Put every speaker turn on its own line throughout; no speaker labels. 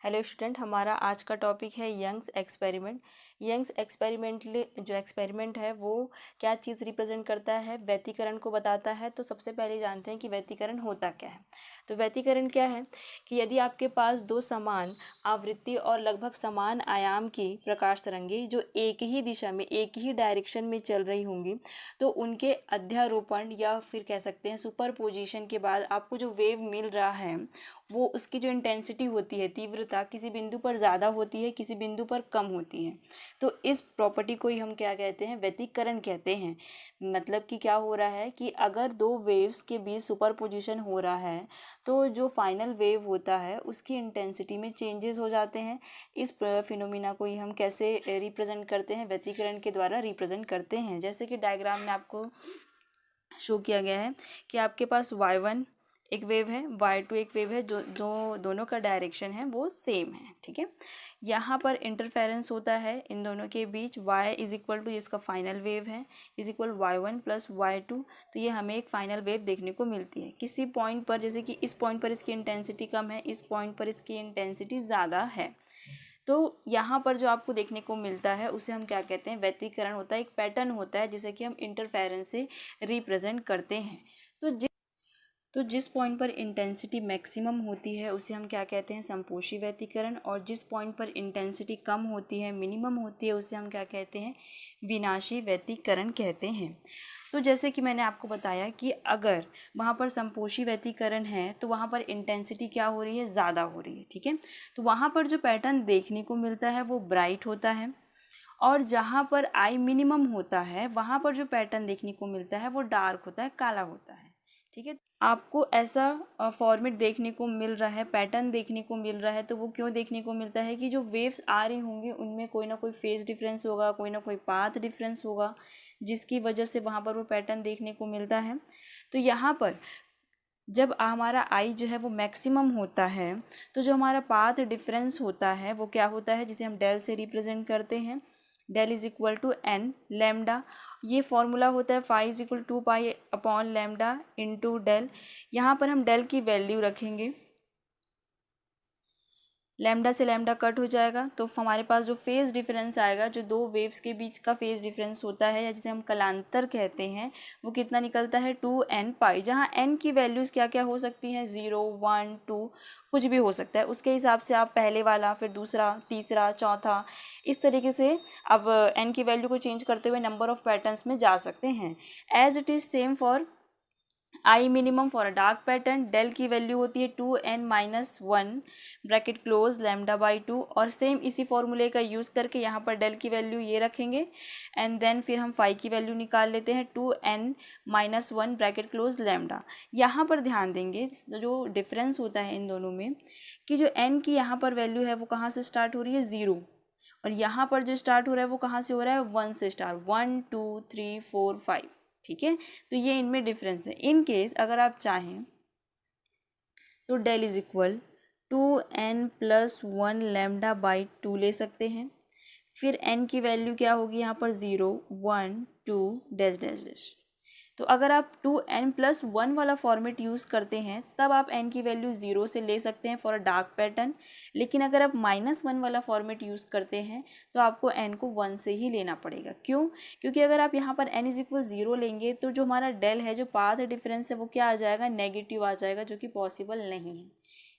Hello student, हमारा आज का टॉपिक है यंग्स एक्सपेरिमेंट। यंग्स एक्सपेरिमेंट जो एक्सपेरिमेंट है वो क्या चीज़ रिप्रेजेंट करता है, व्यतिकरण को बताता है। तो सबसे पहले जानते हैं कि व्यतिकरण होता क्या है। तो व्यतिकरण क्या है कि यदि आपके पास दो समान आवृत्ति और लगभग समान आयाम की प्रकाश तरंगें जो एक ही दिशा में एक ही डायरेक्शन में चल रही होंगी, तो उनके अध्यारोपण या फिर कह सकते हैं सुपरपोजिशन के बाद आपको जो वेव मिल रहा है वो उसकी जो इंटेंसिटी होती है, तीव्रता, किसी बिंदु पर ज़्यादा होती है, किसी बिंदु पर कम होती है। तो इस प्रॉपर्टी को ही हम क्या कहते हैं, व्यतिकरण कहते हैं। मतलब कि क्या हो रहा है कि अगर दो वेव्स के बीच सुपरपोजिशन हो रहा है तो जो फाइनल वेव होता है उसकी इंटेंसिटी में चेंजेस हो जाते हैं। इस फिनोमिना को ही हम कैसे रिप्रेजेंट करते हैं, व्यतिकरण के द्वारा रिप्रेजेंट करते हैं। जैसे कि डायग्राम में आपको शो किया गया है कि आपके पास y1 एक वेव है, y2 एक वेव है, जो दोनों का डायरेक्शन है वो सेम है। ठीक है, यहाँ पर इंटरफेरेंस होता है इन दोनों के बीच। y इज इक्वल टू, इसका फाइनल वेव है, is equal y1 plus y2। तो ये हमें एक फाइनल वेव देखने को मिलती है किसी पॉइंट पर। जैसे कि इस पॉइंट पर इसकी इंटेंसिटी कम है, इस पॉइंट पर इसकी इंटेंसिटी ज़्यादा है। तो यहाँ पर जो आपको देखने को मिलता है उसे हम क्या कहते हैं, व्यतिकरण होता है। एक पैटर्न होता है जिसे कि हम इंटरफेरेंस से रिप्रेजेंट करते हैं। तो जिस पॉइंट पर इंटेंसिटी मैक्सिमम होती है उसे हम क्या कहते हैं, समपोषी व्यतिकरण। और जिस पॉइंट पर इंटेंसिटी कम होती है, मिनिमम होती है, उसे हम क्या कहते हैं, विनाशी व्यतिकरण कहते हैं। तो जैसे कि मैंने आपको बताया कि अगर वहाँ पर समपोषी व्यतिकरण है तो वहाँ पर इंटेंसिटी क्या हो रही है, ज़्यादा हो रही है। ठीक है, तो वहाँ पर जो पैटर्न देखने को मिलता है वो ब्राइट होता है। और जहाँ पर आई मिनिमम होता है वहाँ पर जो पैटर्न देखने को मिलता है वो डार्क होता है, काला होता है। ठीक है, आपको ऐसा फॉर्मेट देखने को मिल रहा है, पैटर्न देखने को मिल रहा है, तो वो क्यों देखने को मिलता है कि जो वेव्स आ रही होंगी उनमें कोई ना कोई फेज डिफरेंस होगा, कोई ना कोई पाथ डिफरेंस होगा, जिसकी वजह से वहाँ पर वो पैटर्न देखने को मिलता है। तो यहाँ पर जब हमारा आई जो है वो मैक्सिमम होता है तो जो हमारा पाथ डिफरेंस होता है वो क्या होता है, जिसे हम डेल से रिप्रेजेंट करते हैं। Del is equal to n lambda. ये फॉर्मूला होता है phi is equal to pi upon lambda into del. यहाँ पर हम डेल की वैल्यू रखेंगे, लैम्डा से लैम्डा कट हो जाएगा तो हमारे पास जो फेज डिफरेंस आएगा, जो दो वेव्स के बीच का फेज डिफरेंस होता है या जिसे हम कलांतर कहते हैं, वो कितना निकलता है, 2n पाई। जहाँ n की वैल्यूज़ क्या क्या हो सकती हैं, 0 1 2 कुछ भी हो सकता है। उसके हिसाब से आप पहले वाला, फिर दूसरा, तीसरा, चौथा, इस तरीके से अब n की वैल्यू को चेंज करते हुए नंबर ऑफ पैटर्न्स में जा सकते हैं। As it is same for I minimum for a dark pattern. Del की वैल्यू होती है 2n-1 bracket close lambda by 2। और सेम इसी फॉर्मूले का यूज़ करके यहाँ पर डेल की वैल्यू ये रखेंगे एंड देन फिर हम फाई की वैल्यू निकाल लेते हैं 2n-1 ब्रैकेट क्लोज लैम्डा। यहाँ पर ध्यान देंगे जो डिफरेंस होता है इन दोनों में कि जो n की यहाँ पर वैल्यू है वो कहाँ से स्टार्ट हो रही है, 0। और यहाँ पर जो स्टार्ट हो रहा है वो कहाँ से हो रहा है, 1 से स्टार्ट, 1 2 3 4 5। ठीक है, तो ये इनमें डिफरेंस है। इन केस अगर आप चाहें तो del is equal 2n+1 lambda by 2 ले सकते हैं। फिर n की वैल्यू क्या होगी यहाँ पर, 0 1 2 डैश डैश डैश। तो अगर आप 2n+1 वाला फॉर्मेट यूज़ करते हैं तब आप n की वैल्यू 0 से ले सकते हैं फॉर अ डार्क पैटर्न। लेकिन अगर आप -1 वाला फॉर्मेट यूज़ करते हैं तो आपको n को 1 से ही लेना पड़ेगा। क्यों? क्योंकि अगर आप यहाँ पर n इज इक्वल 0 लेंगे तो जो हमारा डेल है, जो पाथ डिफरेंस है, वो क्या आ जाएगा, नेगेटिव आ जाएगा, जो कि पॉसिबल नहीं है।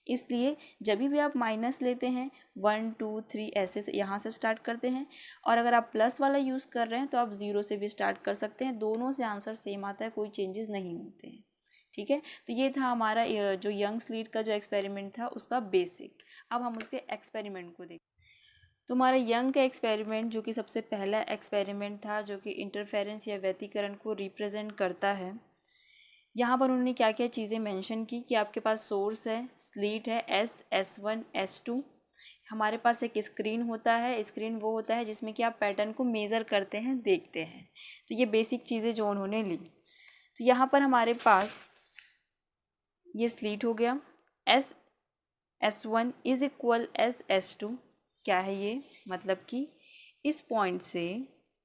इसलिए जब भी आप माइनस लेते हैं 1 2 3 ऐसे से यहाँ से स्टार्ट करते हैं, और अगर आप प्लस वाला यूज़ कर रहे हैं तो आप 0 से भी स्टार्ट कर सकते हैं। दोनों से आंसर सेम आता है, कोई चेंजेस नहीं होते हैं। ठीक है, तो ये था हमारा जो यंग स्लीट का जो एक्सपेरिमेंट था उसका बेसिक। अब हम उसके एक्सपेरिमेंट को देखें। तो हमारा यंग का एक्सपेरिमेंट जो कि सबसे पहला एक्सपेरिमेंट था, जो कि इंटरफेरेंस या व्यतिकरण को रिप्रेजेंट करता है। यहाँ पर उन्होंने क्या क्या चीज़ें मेंशन की कि आपके पास सोर्स है, स्लीट है, S1 S2। हमारे पास एक स्क्रीन होता है। स्क्रीन वो होता है जिसमें कि आप पैटर्न को मेज़र करते हैं, देखते हैं। तो ये बेसिक चीज़ें जो उन्होंने ली। तो यहाँ पर हमारे पास ये स्लीट हो गया। S1 is equal S2। क्या है ये, मतलब कि इस पॉइंट से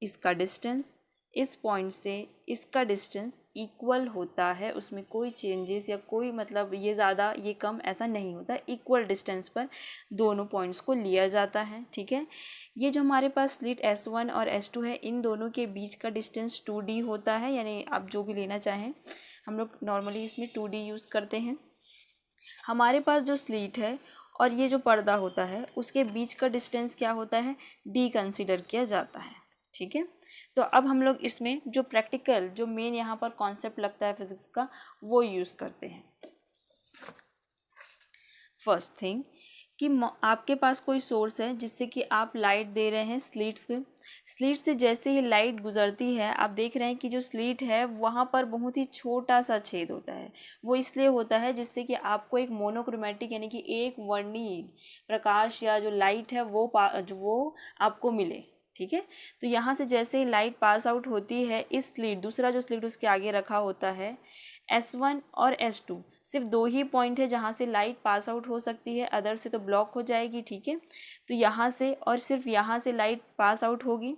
इसका डिस्टेंस इस पॉइंट से इसका डिस्टेंस इक्वल होता है, उसमें कोई चेंजेस या कोई मतलब ये ज़्यादा ये कम ऐसा नहीं होता, इक्वल डिस्टेंस पर दोनों पॉइंट्स को लिया जाता है। ठीक है, ये जो हमारे पास स्लिट S1 और S2 है, इन दोनों के बीच का डिस्टेंस 2D होता है, यानी आप जो भी लेना चाहें, हम लोग नॉर्मली इसमें 2D यूज़ करते हैं। हमारे पास जो स्लीट है और ये जो पर्दा होता है उसके बीच का डिस्टेंस क्या होता है, D कंसीडर किया जाता है। ठीक है, तो अब हम लोग इसमें जो प्रैक्टिकल जो मेन यहाँ पर कॉन्सेप्ट लगता है फिजिक्स का वो यूज़ करते हैं। फर्स्ट थिंग कि आपके पास कोई सोर्स है जिससे कि आप लाइट दे रहे हैं स्लीट से जैसे ही लाइट गुजरती है आप देख रहे हैं कि जो स्लीट है वहाँ पर बहुत ही छोटा सा छेद होता है। वो इसलिए होता है जिससे कि आपको एक मोनोक्रोमेटिक यानी कि एक वर्णीय प्रकाश या जो लाइट है वो आपको मिले। ठीक है, तो यहाँ से जैसे ही लाइट पास आउट होती है इस स्लीट, दूसरा जो स्लीट उसके आगे रखा होता है S1 और S2, सिर्फ दो ही पॉइंट है जहाँ से लाइट पास आउट हो सकती है, अदर से तो ब्लॉक हो जाएगी। ठीक है, तो यहाँ से और सिर्फ यहाँ से लाइट पास आउट होगी।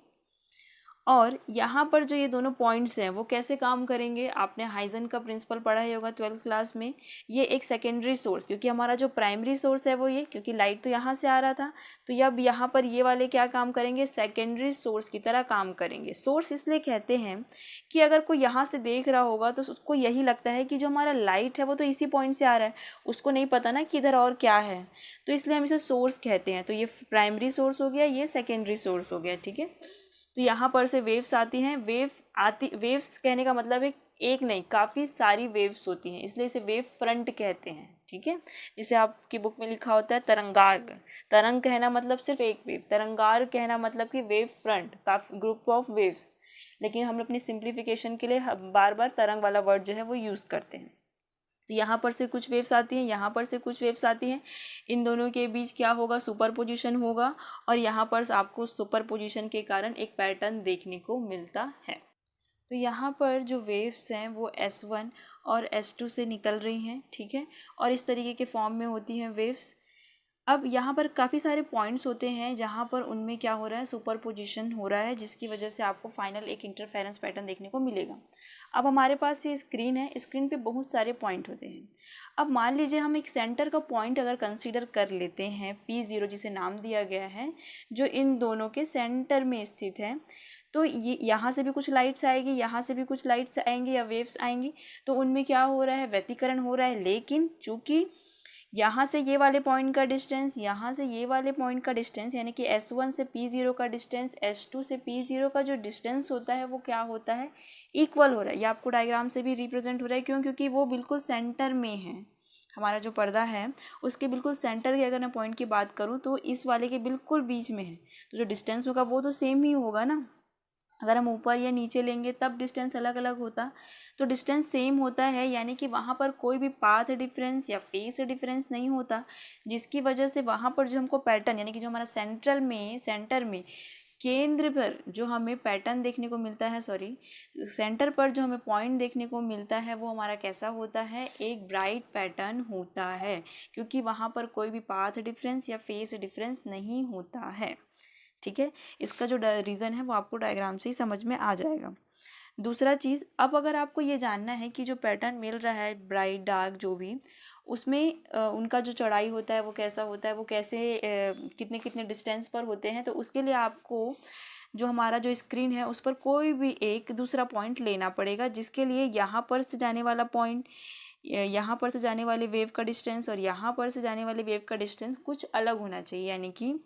और यहाँ पर जो ये दोनों पॉइंट्स हैं वो कैसे काम करेंगे, आपने हाइजन का प्रिंसिपल पढ़ा ही होगा 12th क्लास में। ये एक सेकेंडरी सोर्स, क्योंकि हमारा जो प्राइमरी सोर्स है वो ये, क्योंकि लाइट तो यहाँ से आ रहा था, तो अब यहाँ पर ये वाले क्या काम करेंगे, सेकेंडरी सोर्स की तरह काम करेंगे। सोर्स इसलिए कहते हैं कि अगर कोई यहाँ से देख रहा होगा तो उसको यही लगता है कि जो हमारा लाइट है वो तो इसी पॉइंट से आ रहा है, उसको नहीं पता ना कि इधर और क्या है, तो इसलिए हम इसे सोर्स कहते हैं। तो ये प्राइमरी सोर्स हो गया, ये सेकेंडरी सोर्स हो गया। ठीक है, तो यहाँ पर से वेव्स आती हैं, वेव्स कहने का मतलब है एक नहीं काफ़ी सारी वेव्स होती हैं, इसलिए इसे वेव फ्रंट कहते हैं। ठीक है, जिसे आपकी बुक में लिखा होता है तरंगार्ग। तरंग कहना मतलब सिर्फ एक वेव, तरंगार्ग कहना मतलब कि वेव फ्रंट, काफी ग्रुप ऑफ वेव्स, लेकिन हम अपनी सिंप्लीफिकेशन के लिए बार बार तरंग वाला वर्ड जो है वो यूज़ करते हैं। तो यहाँ पर से कुछ वेव्स आती हैं, यहाँ पर से कुछ वेव्स आती हैं, इन दोनों के बीच क्या होगा, सुपरपोजिशन होगा, और यहाँ पर आपको सुपरपोजिशन के कारण एक पैटर्न देखने को मिलता है। तो यहाँ पर जो वेव्स हैं वो S1 और S2 से निकल रही हैं। ठीक है, और इस तरीके के फॉर्म में होती हैं वेव्स। अब यहाँ पर काफ़ी सारे पॉइंट्स होते हैं जहाँ पर उनमें क्या हो रहा है, सुपरपोजिशन हो रहा है, जिसकी वजह से आपको फाइनल एक इंटरफेरेंस पैटर्न देखने को मिलेगा। अब हमारे पास ये स्क्रीन है, स्क्रीन पे बहुत सारे पॉइंट होते हैं। अब मान लीजिए हम एक सेंटर का पॉइंट अगर कंसीडर कर लेते हैं P0, जिसे नाम दिया गया है, जो इन दोनों के सेंटर में स्थित है, तो ये यहाँ से भी कुछ लाइट्स आएगी, यहाँ से भी कुछ लाइट्स आएंगी या वेव्स आएंगी, तो उनमें क्या हो रहा है, व्यतिकरण हो रहा है। लेकिन चूंकि यहाँ से ये वाले पॉइंट का डिस्टेंस, यहाँ से ये वाले पॉइंट का डिस्टेंस, यानी कि S1 से P0 का डिस्टेंस, S2 से P0 का जो डिस्टेंस होता है वो क्या होता है, इक्वल हो रहा है। ये आपको डायग्राम से भी रिप्रेजेंट हो रहा है। क्यों, क्योंकि वो बिल्कुल सेंटर में है, हमारा जो पर्दा है उसके बिल्कुल सेंटर की अगर मैं पॉइंट की बात करूँ तो इस वाले के बिल्कुल बीच में है, तो जो डिस्टेंस होगा वो तो सेम ही होगा ना। अगर हम ऊपर या नीचे लेंगे तब डिस्टेंस अलग अलग होता, तो डिस्टेंस सेम होता है, यानी कि वहाँ पर कोई भी पाथ डिफरेंस या फेस डिफरेंस नहीं होता, जिसकी वजह से वहाँ पर जो हमको पैटर्न, यानी कि जो हमारा सेंटर में केंद्र पर जो हमें पैटर्न देखने को मिलता है, सेंटर पर जो हमें पॉइंट देखने को मिलता है वो हमारा कैसा होता है, एक ब्राइट पैटर्न होता है, क्योंकि वहाँ पर कोई भी पाथ डिफरेंस या फेस डिफरेंस नहीं होता है। ठीक है, इसका जो रीज़न है वो आपको डायग्राम से ही समझ में आ जाएगा। दूसरा चीज़, अब अगर आपको ये जानना है कि जो पैटर्न मिल रहा है ब्राइट डार्क जो भी, उसमें उनका जो चौड़ाई होता है वो कैसा होता है, वो कैसे कितने कितने डिस्टेंस पर होते हैं, तो उसके लिए आपको जो हमारा जो स्क्रीन है उस पर कोई भी एक दूसरा पॉइंट लेना पड़ेगा, जिसके लिए यहाँ पर से जाने वाला पॉइंट, यहाँ पर से जाने वाले वेव का डिस्टेंस और यहाँ पर से जाने वाले वेव का डिस्टेंस कुछ अलग होना चाहिए। यानी कि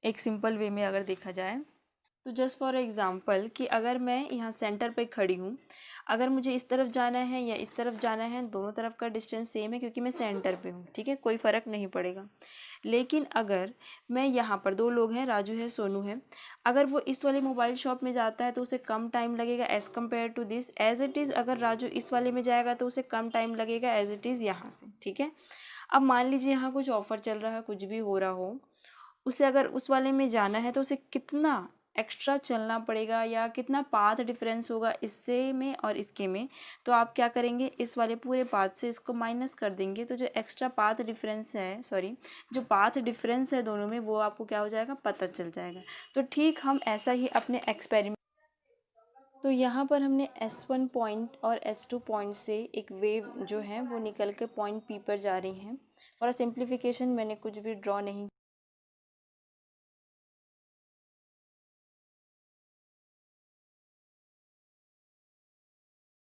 एक सिंपल वे में अगर देखा जाए तो जस्ट फॉर एग्जांपल कि अगर मैं यहाँ सेंटर पे खड़ी हूँ, अगर मुझे इस तरफ जाना है या इस तरफ जाना है, दोनों तरफ का डिस्टेंस सेम है क्योंकि मैं सेंटर पे हूँ। ठीक है, कोई फ़र्क नहीं पड़ेगा। लेकिन अगर मैं यहाँ पर, दो लोग हैं, राजू है सोनू है, अगर वो इस वाले मोबाइल शॉप में जाता है तो उसे कम टाइम लगेगा as compare to this, as it is अगर राजू इस वाले में जाएगा तो उसे कम टाइम लगेगा एज इट इज़ यहाँ से। ठीक है, अब मान लीजिए यहाँ कुछ ऑफ़र चल रहा है, कुछ भी हो रहा हो, उसे अगर उस वाले में जाना है तो उसे कितना एक्स्ट्रा चलना पड़ेगा या कितना पाथ डिफरेंस होगा इससे में और इसके में, तो आप क्या करेंगे, इस वाले पूरे पाथ से इसको माइनस कर देंगे, तो जो एक्स्ट्रा पाथ डिफरेंस है, जो पाथ डिफरेंस है दोनों में, वो आपको क्या हो जाएगा, पता चल जाएगा। तो ठीक हम ऐसा ही अपने एक्सपेरिमेंट तो यहाँ पर हमने S1 पॉइंट और S2 पॉइंट से एक वेव जो है वो निकल के पॉइंट P पर जा रही हैं। और सिंप्लीफिकेशन मैंने कुछ भी ड्रॉ नहीं